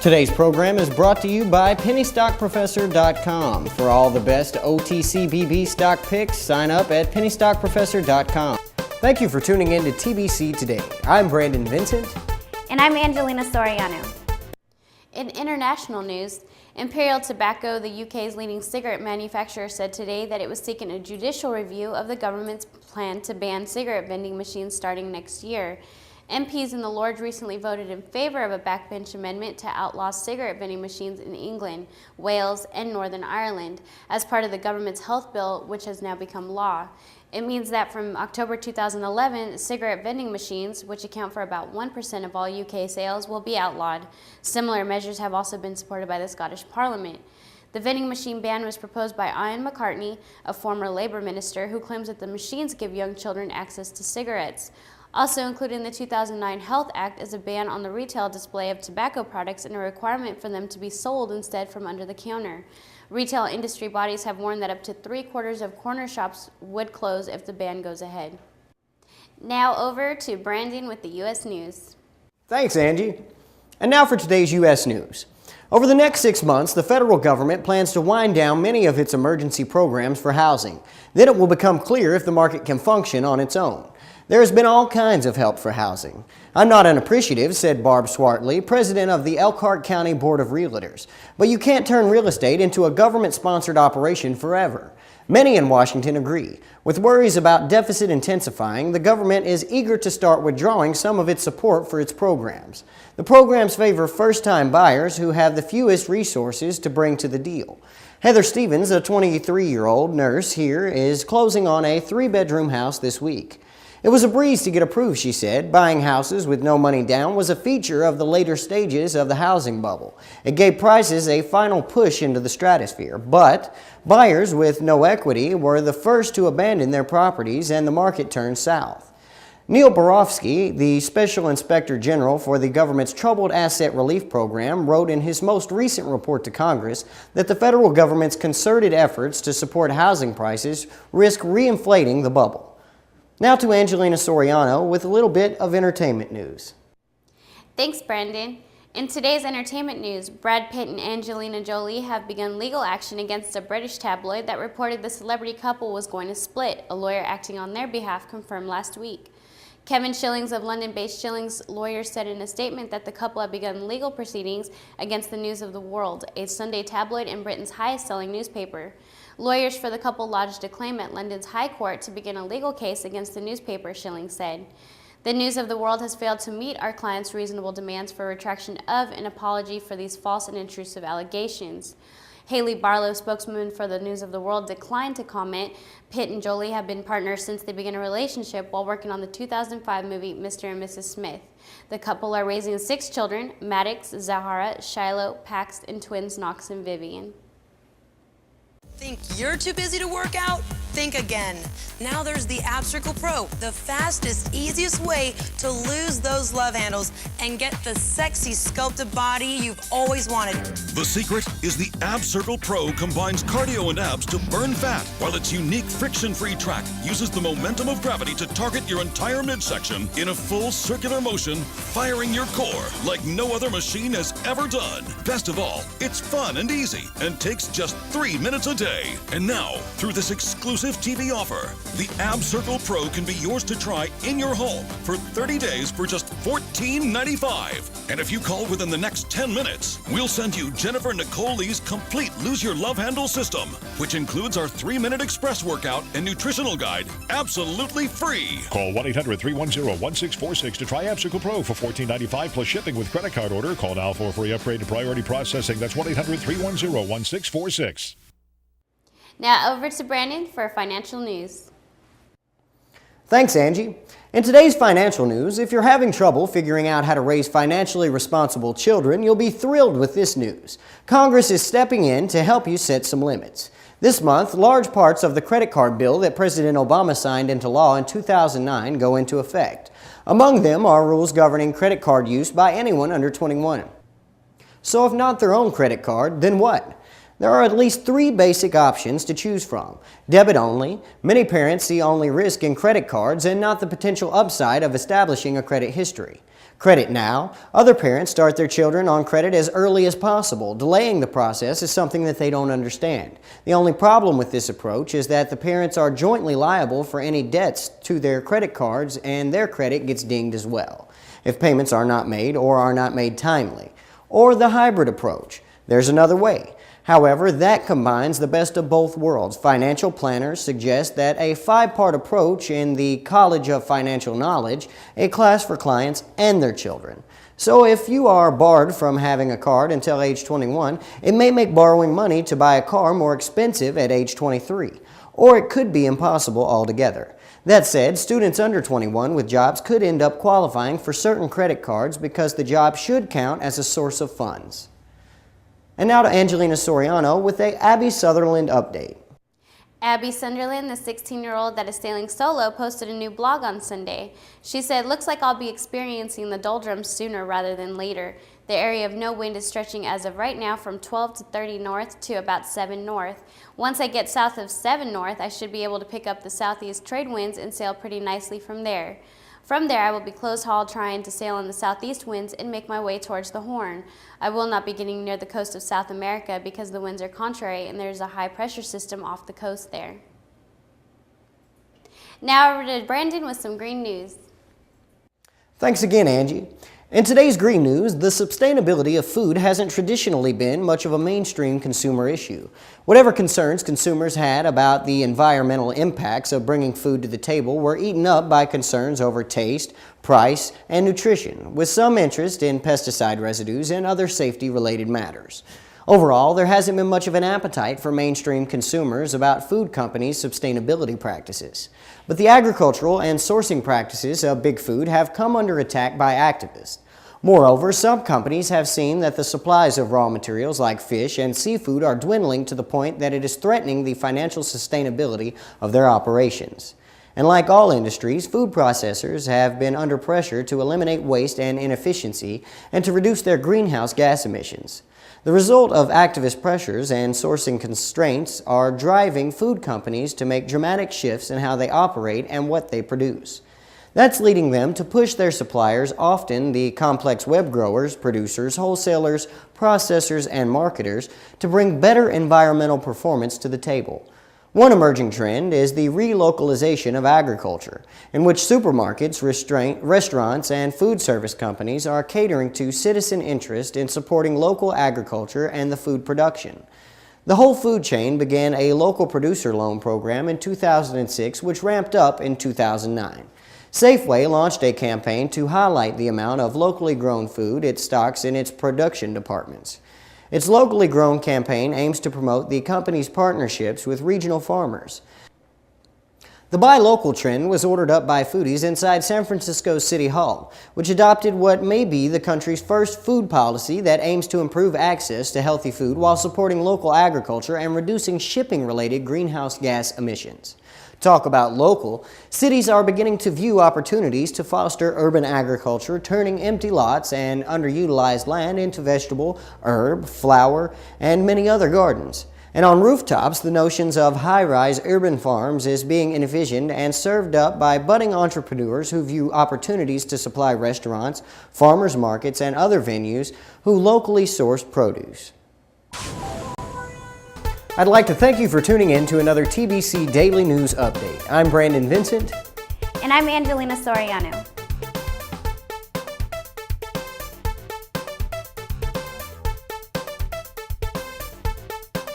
Today's program is brought to you by PennyStockProfessor.com. For all the best OTCBB stock picks, sign up at PennyStockProfessor.com. Thank you for tuning in to TBC Today. I'm Brandon Vincent. And I'm Angelina Soriano. In international news, Imperial Tobacco, the UK's leading cigarette manufacturer, said today that it was seeking a judicial review of the government's plan to ban cigarette vending machines starting next year. MPs in the Lords recently voted in favor of a backbench amendment to outlaw cigarette vending machines in England, Wales, and Northern Ireland as part of the government's health bill, which has now become law. It means that from October 2011, cigarette vending machines, which account for about 1% of all UK sales, will be outlawed. Similar measures have also been supported by the Scottish Parliament. The vending machine ban was proposed by Ian McCartney, a former Labour minister, who claims that the machines give young children access to cigarettes. Also included in the 2009 Health Act is a ban on the retail display of tobacco products and a requirement for them to be sold instead from under the counter. Retail industry bodies have warned that up to 3/4 of corner shops would close if the ban goes ahead. Now over to Brandon with the U.S. News. Thanks, Angie. And now for today's U.S. News. Over the next 6 months, the federal government plans to wind down many of its emergency programs for housing. Then it will become clear if the market can function on its own. There has been all kinds of help for housing. I'm not unappreciative, said Barb Swartley, president of the Elkhart County Board of Realtors. But you can't turn real estate into a government-sponsored operation forever. Many in Washington agree. With worries about deficit intensifying, the government is eager to start withdrawing some of its support for its programs. The programs favor first-time buyers who have the fewest resources to bring to the deal. Heather Stevens, a 23-year-old nurse here, is closing on a 3-bedroom house this week. It was a breeze to get approved, she said. Buying houses with no money down was a feature of the later stages of the housing bubble. It gave prices a final push into the stratosphere. But buyers with no equity were the first to abandon their properties and the market turned south. Neil Borofsky, the Special Inspector General for the government's Troubled Asset Relief Program, wrote in his most recent report to Congress that the federal government's concerted efforts to support housing prices risk reinflating the bubble. Now to Angelina Soriano with a little bit of entertainment news. Thanks, Brandon. In today's entertainment news, Brad Pitt and Angelina Jolie have begun legal action against a British tabloid that reported the celebrity couple was going to split. A lawyer acting on their behalf confirmed last week. Kevin Shillings of London-based Shillings lawyers said in a statement that the couple have begun legal proceedings against the News of the World, a Sunday tabloid and Britain's highest-selling newspaper. Lawyers for the couple lodged a claim at London's High Court to begin a legal case against the newspaper, Shillings said. The News of the World has failed to meet our client's reasonable demands for retraction of an apology for these false and intrusive allegations. Haley Barlow, spokeswoman for the News of the World, declined to comment. Pitt and Jolie have been partners since they began a relationship while working on the 2005 movie Mr. and Mrs. Smith. The couple are raising 6 children: Maddox, Zahara, Shiloh, Pax, and twins Knox and Vivian. Think you're too busy to work out? Think again. Now there's the Ab Circle Pro, the fastest, easiest way to lose those love handles and get the sexy sculpted body you've always wanted. The secret is the Ab Circle Pro combines cardio and abs to burn fat, while its unique friction-free track uses the momentum of gravity to target your entire midsection in a full circular motion, firing your core like no other machine has ever done. Best of all, it's fun and easy and takes just 3 minutes a day. And now, through this exclusive TV offer, the Ab Circle Pro can be yours to try in your home for 30 days for just $14.95. And if you call within the next 10 minutes, we'll send you Jennifer Nicole Lee's complete Lose Your Love Handle system, which includes our 3-minute express workout and nutritional guide, absolutely free. Call 1-800-310-1646 to try Ab Circle Pro for $14.95 plus shipping with credit card order. Call now for a free upgrade to priority processing. That's 1-800-310-1646. Now over to Brandon for financial news. Thanks, Angie. In today's financial news, if you're having trouble figuring out how to raise financially responsible children, you'll be thrilled with this news. Congress is stepping in to help you set some limits. This month, large parts of the credit card bill that President Obama signed into law in 2009 go into effect. Among them are rules governing credit card use by anyone under 21. So if not their own credit card, then what? There are at least 3 basic options to choose from. Debit only. Many parents see only risk in credit cards and not the potential upside of establishing a credit history. Credit now. Other parents start their children on credit as early as possible. Delaying the process is something that they don't understand. The only problem with this approach is that the parents are jointly liable for any debts to their credit cards, and their credit gets dinged as well if payments are not made or are not made timely. Or the hybrid approach. There's another way. However, that combines the best of both worlds. Financial planners suggest that a 5-part approach in the College of Financial Knowledge, a class for clients and their children. So if you are barred from having a card until age 21, it may make borrowing money to buy a car more expensive at age 23, or it could be impossible altogether. That said, students under 21 with jobs could end up qualifying for certain credit cards because the job should count as a source of funds. And now to Angelina Soriano with a Abby Sutherland update. Abby Sunderland, the 16-year-old that is sailing solo, posted a new blog on Sunday. She said, "Looks like I'll be experiencing the doldrums sooner rather than later. The area of no wind is stretching as of right now from 12 to 30 north to about 7 north. Once I get south of 7 north, I should be able to pick up the southeast trade winds and sail pretty nicely from there. From there, I will be close-hauled trying to sail in the southeast winds and make my way towards the Horn. I will not be getting near the coast of South America because the winds are contrary and there is a high-pressure system off the coast there." Now over to Brandon with some green news. Thanks again, Angie. In today's green news, the sustainability of food hasn't traditionally been much of a mainstream consumer issue. Whatever concerns consumers had about the environmental impacts of bringing food to the table were eaten up by concerns over taste, price, and nutrition, with some interest in pesticide residues and other safety-related matters. Overall, there hasn't been much of an appetite for mainstream consumers about food companies' sustainability practices. But the agricultural and sourcing practices of big food have come under attack by activists. Moreover, some companies have seen that the supplies of raw materials like fish and seafood are dwindling to the point that it is threatening the financial sustainability of their operations. And like all industries, food processors have been under pressure to eliminate waste and inefficiency and to reduce their greenhouse gas emissions. The result of activist pressures and sourcing constraints are driving food companies to make dramatic shifts in how they operate and what they produce. That's leading them to push their suppliers, often the complex web growers, producers, wholesalers, processors, and marketers, to bring better environmental performance to the table. One emerging trend is the relocalization of agriculture, in which supermarkets, restaurants, and food service companies are catering to citizen interest in supporting local agriculture and the food production. The whole food chain began a local producer loan program in 2006, which ramped up in 2009. Safeway launched a campaign to highlight the amount of locally grown food it stocks in its production departments. Its locally grown campaign aims to promote the company's partnerships with regional farmers. The Buy Local trend was ordered up by foodies inside San Francisco City Hall, which adopted what may be the country's first food policy that aims to improve access to healthy food while supporting local agriculture and reducing shipping-related greenhouse gas emissions. Talk about local, cities are beginning to view opportunities to foster urban agriculture, turning empty lots and underutilized land into vegetable, herb, flower, and many other gardens. And on rooftops, the notions of high-rise urban farms is being envisioned and served up by budding entrepreneurs who view opportunities to supply restaurants, farmers markets, and other venues who locally source produce. I'd like to thank you for tuning in to another TBC Daily News Update. I'm Brandon Vincent. And I'm Angelina Soriano.